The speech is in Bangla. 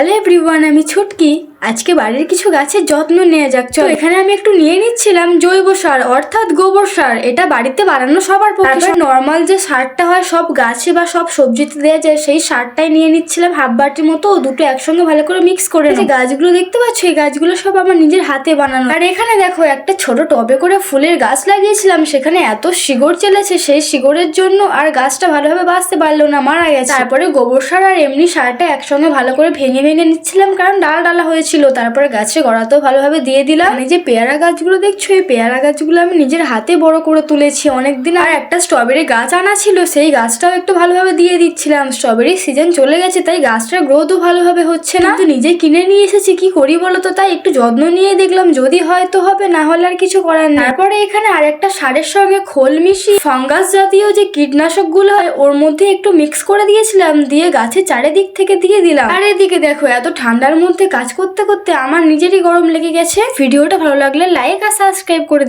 হ্যালো এভরিওয়ান, আমি ছুটকি। আজকে বাড়ির কিছু গাছের যত্ন নেওয়া যাক। চল, এখানে আমি একটু নিয়ে নিচ্ছিলাম জৈব সার অর্থাৎ গোবর সার। এটা বাড়িতে বানানো সবার পক্ষে নর্মাল যে সারটা হয় সব গাছে বা সব সবজিতে দেওয়া যায়, সেই সারটাই নিয়ে নিচ্ছিলাম হাফ বাটির মতো। দুটো একসঙ্গে ভালো করে মিক্স করে যে গাছগুলো দেখতে পাচ্ছ, এই গাছগুলো সব আমার নিজের হাতে বানানো। আর এখানে দেখো একটা ছোট টবে করে ফুলের গাছ লাগিয়েছিলাম, সেখানে এত শিকড় চলেছে, সেই শিকড়ের জন্য আর গাছটা ভালোভাবে বাঁচতে পারলো না, মারা গেছে। তারপরে গোবর সার আর এমনি সারটা একসঙ্গে ভালো করে ভেঙে ভেঙে নিচ্ছিলাম, কারণ ডালা ডালা হয়েছিল। তারপরে গাছের গোড়াতেও ভালোভাবে দিয়ে দিলাম। এই যে পেয়ারা গাছগুলো দেখছো, এই পেয়ারা গাছগুলো আমি নিজের হাতে বড় করে তুলেছি অনেকদিন। আর একটা স্ট্রবেরি গাছ আনা ছিল, সেই গাছটাও একটু ভালোভাবে দিয়ে দিচ্ছিলাম। স্ট্রবেরির সিজন চলে গেছে, তাই গাছটার গ্রোথও ভালোভাবে হচ্ছে না, কিন্তু নিজে কিনে নিয়ে এসেছি, কি করি বলো তো। তাই একটু যত্ন নিয়ে দেখলাম, যদি হয় তো হবে, না হলে আর কিছু করার নেই। তারপরে এখানে আরেকটা সারের সঙ্গে খোল মিশিয়ে ফাঙ্গাস জাতীয় যে কীটনাশক গুলো হয় ওর মধ্যে একটু মিক্স করে দিয়েছিলাম, দিয়ে গাছের চারিদিক থেকে দিয়ে দিলাম। আর এদিকে দেখো, এত ঠান্ডার মধ্যে কাজ করতে করতে আমার নিজেরই গরম লেগে গেছে। ভিডিওটা ভালো লাগলে লাইক আর সাবস্ক্রাইব করে